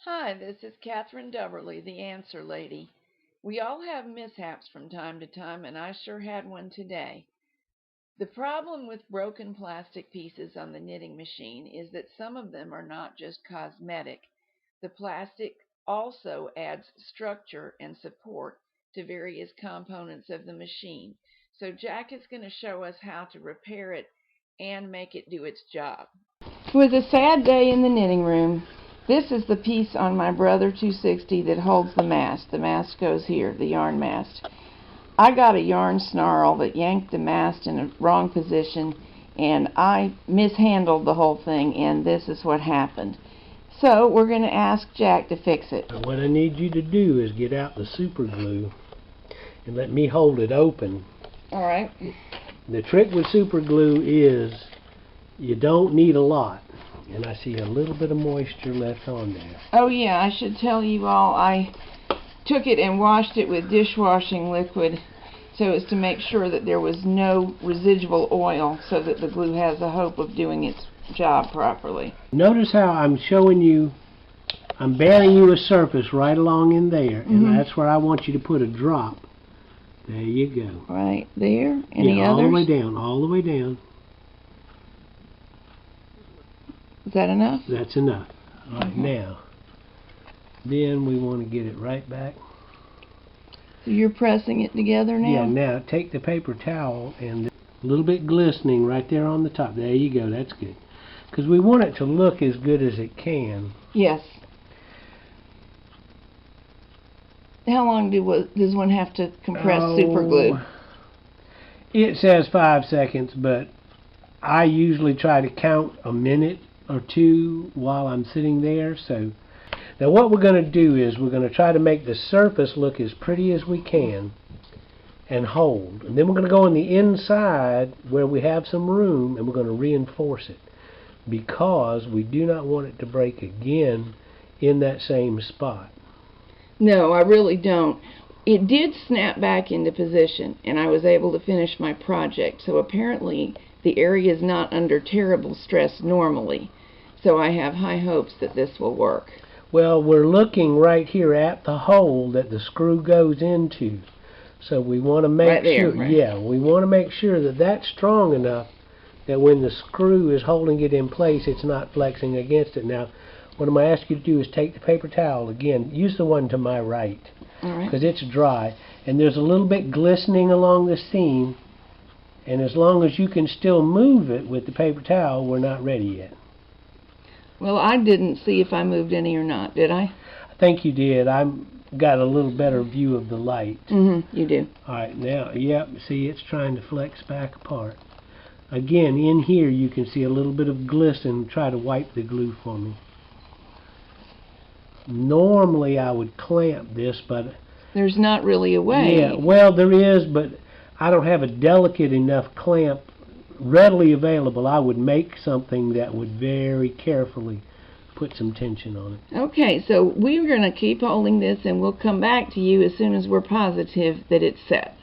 Hi, this is Catherine Duberly, the Answer Lady. We all have mishaps from time to time, and I sure had one today. The problem with broken plastic pieces on the knitting machine is that some of them are not just cosmetic. The plastic also adds structure and support to various components of the machine. So Jack is going to show us how to repair it and make it do its job. It was a sad day in the knitting room. This is the piece on my Brother 260 that holds the mast. The mast goes here, the yarn mast. I got a yarn snarl that yanked the mast in a wrong position, and I mishandled the whole thing, and this is what happened. So we're going to ask Jack to fix it. What I need you to do is get out the super glue and let me hold it open. All right. The trick with super glue is you don't need a lot. And I see a little bit of moisture left on there. Oh yeah, I should tell you all, I took it and washed it with dishwashing liquid so as to make sure that there was no residual oil so that the glue has a hope of doing its job properly. Notice how I'm showing you, I'm bearing you a surface right along in there, and that's where I want you to put a drop. There you go. Right there. Any others? All the way down, all the way down. Is that enough? That's enough. All right, now, then we want to get it right back. So you're pressing it together now? Yeah, now take the paper towel and a little bit glistening right there on the top. There you go, that's good. Because we want it to look as good as it can. Yes. How long does one have to compress super glue? It says 5 seconds, but I usually try to count a minute or two while I'm sitting there. So now what we're going to do is we're going to try to make the surface look as pretty as we can and hold. And then we're going to go on the inside where we have some room and we're going to reinforce it because we do not want it to break again in that same spot. No, I really don't. It did snap back into position and I was able to finish my project. So apparently the area is not under terrible stress normally. So I have high hopes that this will work. Well, we're looking right here at the hole that the screw goes into. So we want to make sure, right? Yeah, we want to make sure that that's strong enough that when the screw is holding it in place, it's not flexing against it. Now, what I'm going to ask you to do is take the paper towel again. Use the one to my right, because it's dry, and there's a little bit glistening along the seam. And as long as you can still move it with the paper towel, we're not ready yet. Well, I didn't see if I moved any or not, did I? I think you did. I've got a little better view of the light. You do. All right, now, yep, see, it's trying to flex back apart. Again, in here you can see a little bit of glisten. Try to wipe the glue for me. Normally I would clamp this, but there's not really a way. Yeah, well, there is, but I don't have a delicate enough clamp readily available. I would make something that would very carefully put some tension on it. Okay, so we're going to keep holding this and we'll come back to you as soon as we're positive that it's set.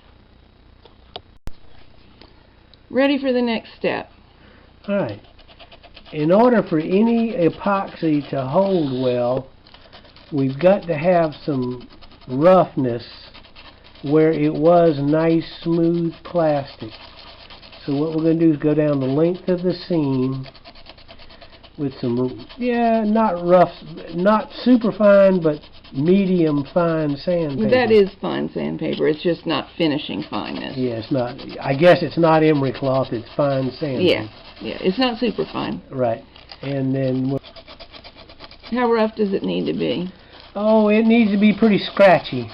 Ready for the next step. Alright. In order for any epoxy to hold well, we've got to have some roughness where it was nice smooth plastic. So what we're going to do is go down the length of the seam with some, not rough, not super fine, but medium fine sandpaper. That is fine sandpaper. It's just not finishing fineness. Yeah, it's not. I guess it's not emery cloth. It's fine sandpaper. Yeah, it's not super fine. Right. And then how rough does it need to be? Oh, it needs to be pretty scratchy.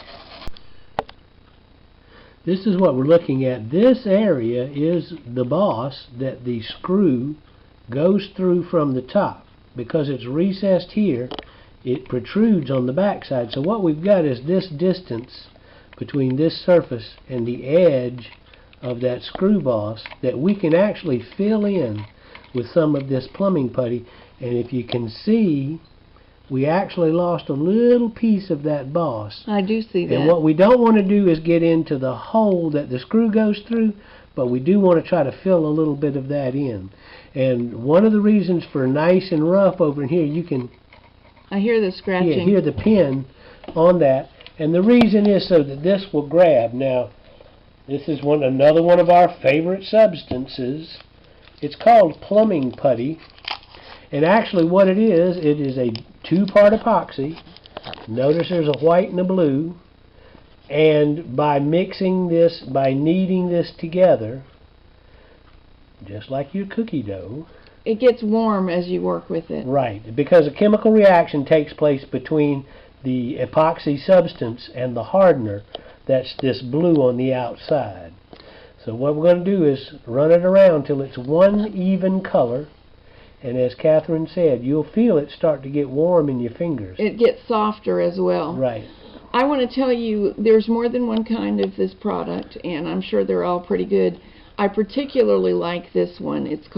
This is what we're looking at. This area is the boss that the screw goes through from the top. Because it's recessed here, it protrudes on the back side. So what we've got is this distance between this surface and the edge of that screw boss that we can actually fill in with some of this plumbing putty. And if you can see, we actually lost a little piece of that boss. I do see that. And what we don't want to do is get into the hole that the screw goes through, but we do want to try to fill a little bit of that in. And one of the reasons for nice and rough over in here, you can I hear the scratching. You hear the pin on that, and the reason is so that this will grab. Now, this is another one of our favorite substances. It's called plumbing putty, and actually what it is a two-part epoxy. Notice there's a white and a blue, and by mixing this, by kneading this together, just like your cookie dough, it gets warm as you work with it. Right, because a chemical reaction takes place between the epoxy substance and the hardener. That's this blue on the outside. So what we're going to do is run it around till it's one even color. And as Catherine said, you'll feel it start to get warm in your fingers. It gets softer as well. Right. I want to tell you, there's more than one kind of this product, and I'm sure they're all pretty good. I particularly like this one. It's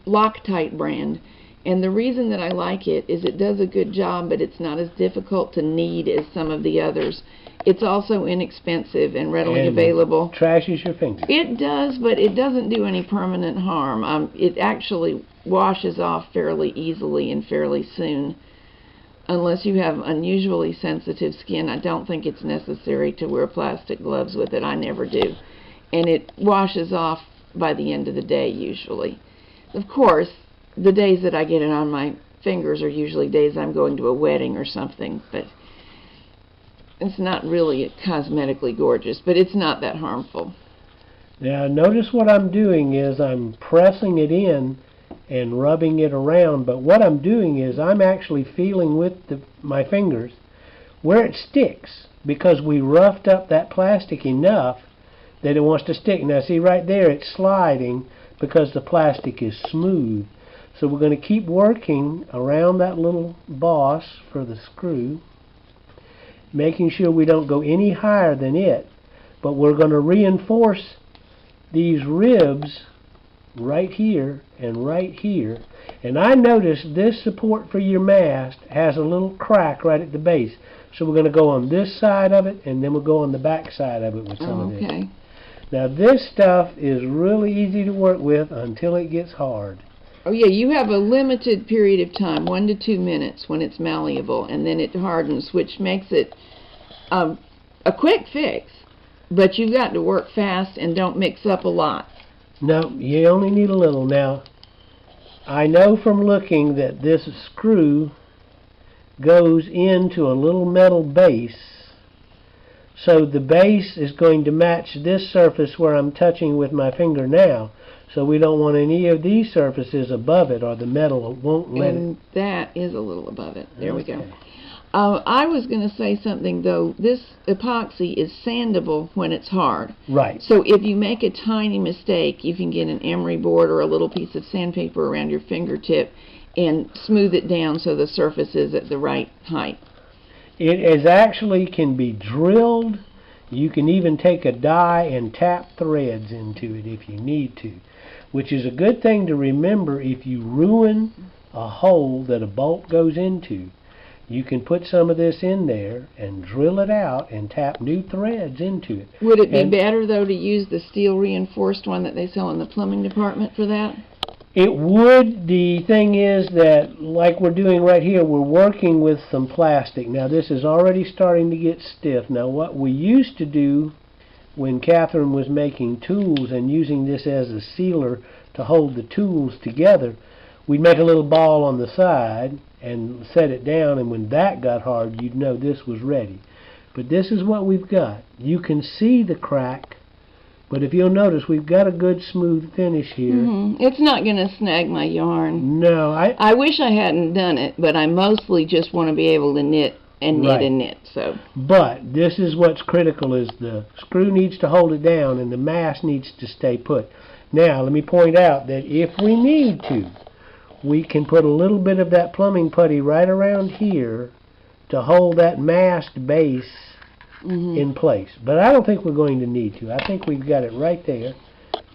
Loctite brand, and the reason that I like it is it does a good job, but it's not as difficult to knead as some of the others. It's also inexpensive and readily available. Trashes your fingers. It does, but it doesn't do any permanent harm. It actually washes off fairly easily and fairly soon. Unless you have unusually sensitive skin, I don't think it's necessary to wear plastic gloves with it. I never do. And it washes off by the end of the day usually. Of course, the days that I get it on my fingers are usually days I'm going to a wedding or something, but it's not really cosmetically gorgeous, but it's not that harmful. Now notice what I'm doing is I'm pressing it in and rubbing it around, but what I'm doing is I'm actually feeling with my fingers where it sticks, because we roughed up that plastic enough that it wants to stick. Now see right there, it's sliding because the plastic is smooth. So we're going to keep working around that little boss for the screw, making sure we don't go any higher than it, but we're going to reinforce these ribs right here and right here. And I noticed this support for your mast has a little crack right at the base. So we're going to go on this side of it, and then we'll go on the back side of it with some of this. Now this stuff is really easy to work with until it gets hard. Oh yeah, you have a limited period of time, 1 to 2 minutes, when it's malleable, and then it hardens, which makes it a quick fix. But you've got to work fast and don't mix up a lot. No, you only need a little. Now, I know from looking that this screw goes into a little metal base. So the base is going to match this surface where I'm touching with my finger now. So we don't want any of these surfaces above it, or the metal won't let it. And that is a little above it. There we go. I was going to say something, though. This epoxy is sandable when it's hard. Right. So if you make a tiny mistake, you can get an emery board or a little piece of sandpaper around your fingertip and smooth it down so the surface is at the right height. It is actually can be drilled. You can even take a die and tap threads into it if you need to, which is a good thing to remember if you ruin a hole that a bolt goes into. You can put some of this in there and drill it out and tap new threads into it. Would it be better, though, to use the steel reinforced one that they sell in the plumbing department for that? It would. The thing is that, like we're doing right here, we're working with some plastic. Now this is already starting to get stiff. Now what we used to do when Catherine was making tools and using this as a sealer to hold the tools together, we'd make a little ball on the side and set it down, and when that got hard, you'd know this was ready. But this is what we've got. You can see the crack, but if you'll notice, we've got a good smooth finish here. It's not going to snag my yarn. No, I wish I hadn't done it, but I mostly just want to be able to knit and knit and knit. So. But this is what's critical: is the screw needs to hold it down, and the mast needs to stay put. Now, let me point out that if we need to, we can put a little bit of that plumbing putty right around here to hold that mast base in place. But I don't think we're going to need to. I think we've got it right there.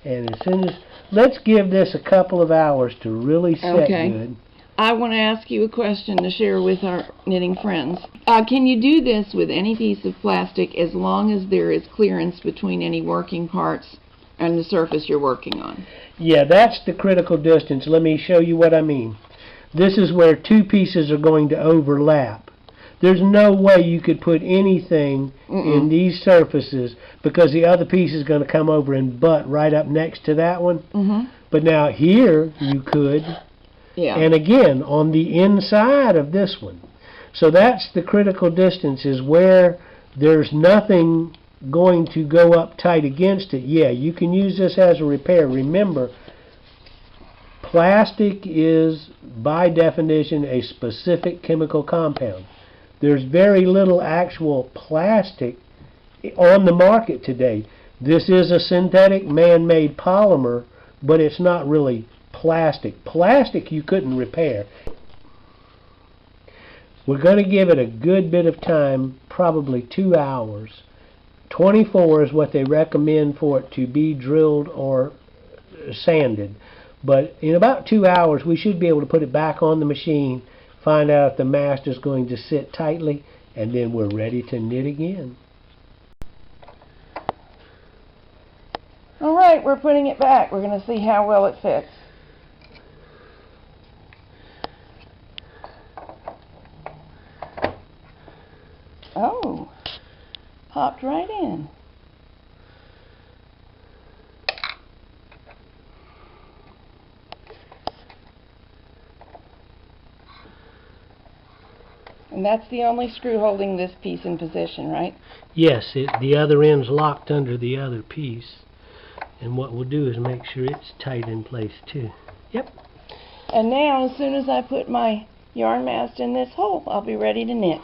And as soon as, let's give this a couple of hours to really set good. I want to ask you a question to share with our knitting friends. Can you do this with any piece of plastic as long as there is clearance between any working parts and the surface you're working on? Yeah, that's the critical distance. Let me show you what I mean. this is where two pieces are going to overlap. There's no way you could put anything in these surfaces because the other piece is going to come over and butt right up next to that one. But now here you could, and again on the inside of this one. So that's the critical distance, is where there's nothing going to go up tight against it. Yeah, you can use this as a repair. Remember, plastic is by definition a specific chemical compound. There's very little actual plastic on the market today. This is a synthetic man-made polymer, but it's not really plastic. Plastic you couldn't repair. We're going to give it a good bit of time, probably 2 hours. 24 is what they recommend for it to be drilled or sanded. But in about 2 hours we should be able to put it back on the machine, find out if the mast is going to sit tightly, and then we're ready to knit again. Alright, we're putting it back. We're going to see how well it fits. Oh, popped right in. And that's the only screw holding this piece in position, right? Yes, the other end's locked under the other piece. And what we'll do is make sure it's tight in place too. Yep. And now, as soon as I put my yarn mast in this hole, I'll be ready to knit.